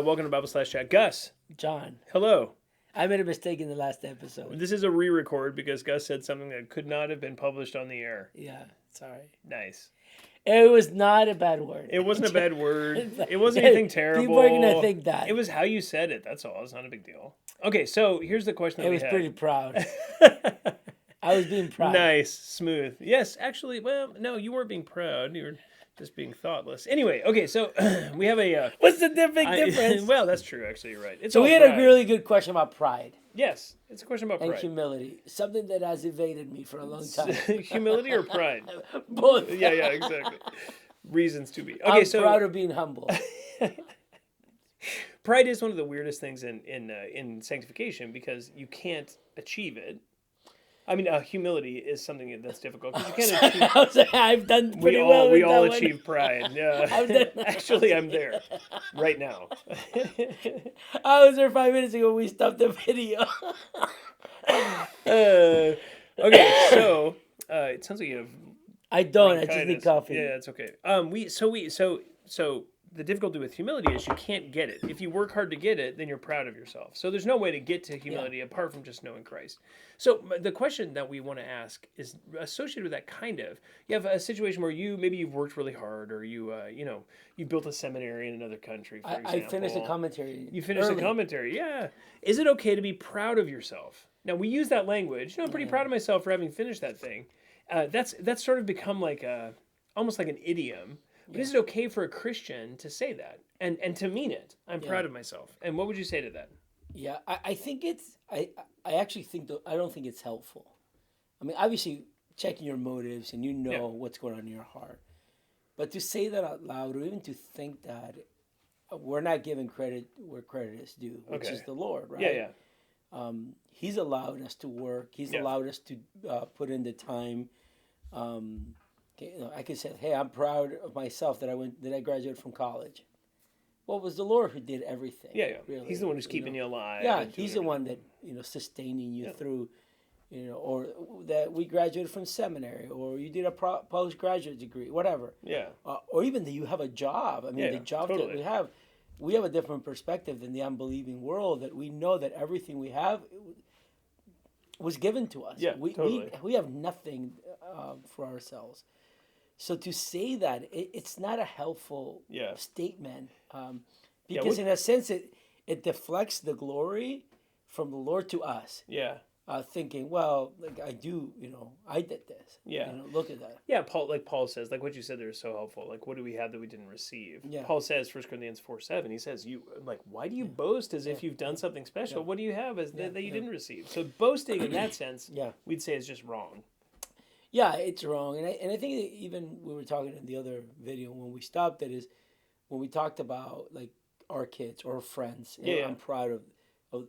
Welcome to Bible Slash Chat. Gus, John, hello. I made a mistake in the last episode. This is a re-record because Gus said something that could not have been published on the air. Yeah, sorry. Nice. It was not a bad word. It wasn't a bad word. It wasn't anything terrible. People are gonna think that. It was how you said it. That's all. It's not a big deal. Okay, so here's the question that I we was had. pretty proud. I was being proud. Nice, smooth. Yes, actually, well, no, you weren't being proud. You were just being thoughtless. Anyway, okay, so we have a... What's the big difference? Well, that's true, actually, you're right. It's So all we had pride. a really good question about pride Yes, it's a question about and pride. humility. Something that has evaded me for a long time. Humility or pride? Both. Yeah, exactly. Reasons to be. Okay, I'm so proud of being humble. pride is one of the weirdest things in sanctification because you can't achieve it. I mean, humility is something that's difficult because you can't achieve. I was like, I've done pretty well. We with all that one. achieve pride. Yeah. I've done- Actually, I'm there right now. I was there 5 minutes ago. We stopped the video. Okay, so it sounds like you have. I don't. I just bronchitis. need coffee. Yeah, it's okay. So the difficulty with humility is you can't get it. If you work hard to get it, then you're proud of yourself. So there's no way to get to humility apart from just knowing Christ. So the question that we want to ask is associated with that kind of. You have a situation where you've worked really hard, or you built a seminary in another country. For example, I finished a commentary. You finished early. the commentary, yeah. Is it okay to be proud of yourself? Now we use that language. I'm pretty proud of myself for having finished that thing. That's sort of become like almost like an idiom. But is it okay for a Christian to say that and to mean it? I'm proud of myself. And what would you say to that? Yeah, I think it's. I actually think I don't think it's helpful. I mean, obviously, checking your motives and what's going on in your heart, but to say that out loud or even to think that we're not giving credit where credit is due, which is the Lord, right? Yeah. He's allowed us to work. He's allowed us to put in the time. I could say, "Hey, I'm proud of myself that I graduated from college." Well, it was the Lord who did everything. Yeah. Really. He's the one who's keeping you alive. Yeah, and he's doing the one that sustaining you through, or that we graduated from seminary, or you did a postgraduate degree, whatever. Yeah. Or even that you have a job. I mean, the job that we have a different perspective than the unbelieving world. That we know that everything we have was given to us. Yeah, totally. We have nothing for ourselves. So to say that it's not a helpful statement, because in a sense it deflects the glory from the Lord to us. Yeah. Thinking, well, like I do, I did this. Yeah. Look at that. Yeah, Paul says, like what you said there is so helpful. Like, what do we have that we didn't receive? Yeah. Paul says, 1 Corinthians 4:7, he says, why do you boast as if you've done something special? What do you have that you didn't receive? So boasting in that sense, we'd say is just wrong. Yeah, it's wrong, and I think that even we were talking in the other video when we stopped. That is when we talked about like our kids or friends. I'm proud of.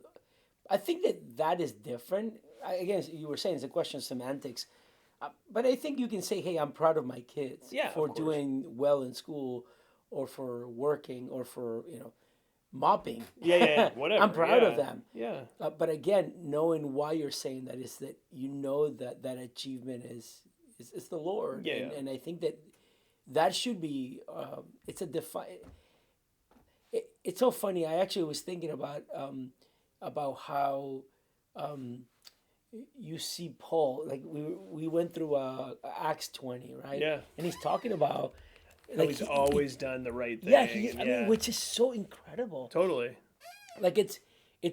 I think that is different. Again, you were saying it's a question of semantics, but I think you can say, "Hey, I'm proud of my kids for doing well in school, or for working, or for mopping." Yeah, whatever. I'm proud of them. Yeah. But again, knowing why you're saying that is that that achievement is the Lord. Yeah. And I think that should be it's a it's so funny. I actually was thinking about how you see Paul, like we went through Acts 20, right? Yeah. And he's talking about Like he's always done the right thing. Yeah, I mean, which is so incredible. Totally. Like it's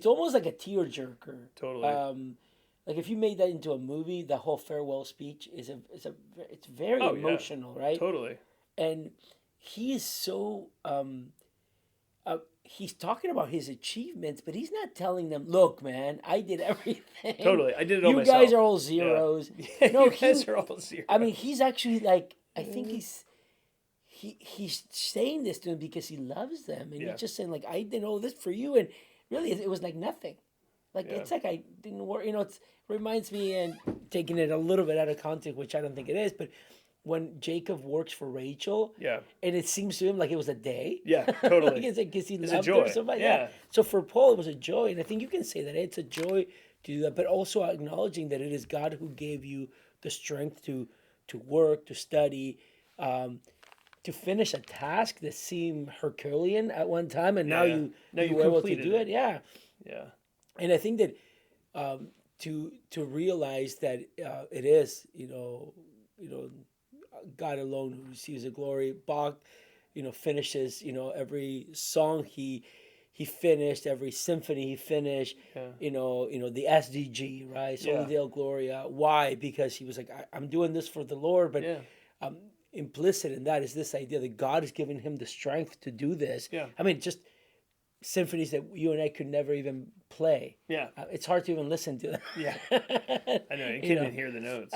almost like a tearjerker. Totally. Like if you made that into a movie, the whole farewell speech it's very emotional, right? Totally. And he is so he's talking about his achievements, but he's not telling them, "Look, man, I did everything." Totally, I did it all you myself. You guys are all zeros. Yeah. No, you guys are all zeros. I mean, he's actually like, I think he's saying this to them because he loves them, and he's just saying like, "I did all this for you," and really, it was like nothing. Like it's like I didn't work. It reminds me, and taking it a little bit out of context, which I don't think it is, but when Jacob works for Rachel, and it seems to him like it was a day. Yeah, totally. It's like because he it's loved a joy. her so much. Yeah. So for Paul, it was a joy, and I think you can say that it's a joy to do that, but also acknowledging that it is God who gave you the strength to work, to study, to finish a task that seemed Herculean at one time, and now you were able to do it. Yeah, yeah. And I think that to realize that it is God alone who receives the glory. Bach, finishes every song he finished, every symphony he finished. Yeah. The SDG, right? Soli Deo Gloria. Why? Because he was like, I'm doing this for the Lord, but implicit in that is this idea that God has given him the strength to do this. Yeah. I mean, just symphonies that you and I could never even play. Yeah. It's hard to even listen to them. Yeah. I know, you can't even hear the notes.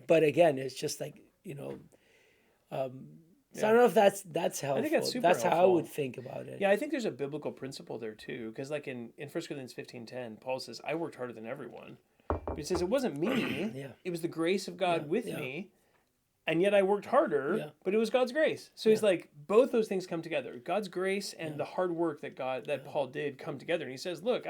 But again, it's just like, so I don't know if that's helpful. I think that's super That's helpful. how I would think about it. Yeah, I think there's a biblical principle there too, because like in 1 Corinthians 15:10, Paul says, "I worked harder than everyone." But he says it wasn't me; it was the grace of God with me, and yet I worked harder. But it was God's grace. So he's like, both those things come together: God's grace and the hard work that Paul did come together. And he says, "Look,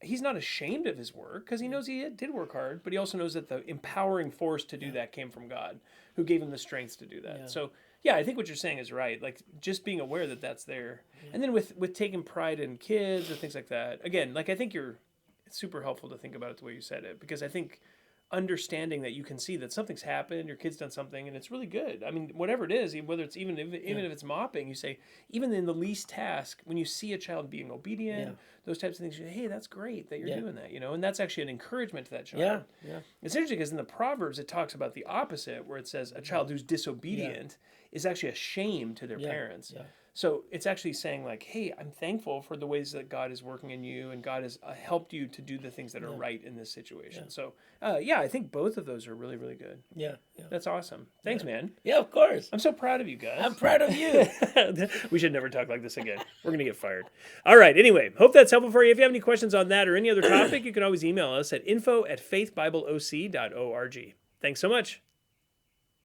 he's not ashamed of his work because he knows he did work hard, but he also knows that the empowering force to do that came from God, who gave him the strength to do that." Yeah. So. Yeah, I think what you're saying is right. Like just being aware that that's there, and then with taking pride in kids or things like that. Again, like I think it's super helpful to think about it the way you said it, because I think understanding that you can see that something's happened, your kid's done something, and it's really good. I mean, whatever it is, whether it's even if it's mopping, you say even in the least task, when you see a child being obedient, those types of things, you say, hey, that's great that you're doing that, and that's actually an encouragement to that child. Yeah. It's interesting because in the Proverbs it talks about the opposite, where it says a child who's disobedient is actually a shame to their parents. Yeah. So it's actually saying like, hey, I'm thankful for the ways that God is working in you and God has helped you to do the things that are right in this situation. Yeah. So I think both of those are really, really good. Yeah. That's awesome. Thanks, man. Yeah, of course. I'm so proud of you guys. I'm proud of you. We should never talk like this again. We're going to get fired. All right. Anyway, hope that's helpful for you. If you have any questions on that or any other topic, you can always email us at info@faithbibleoc.org. Thanks so much.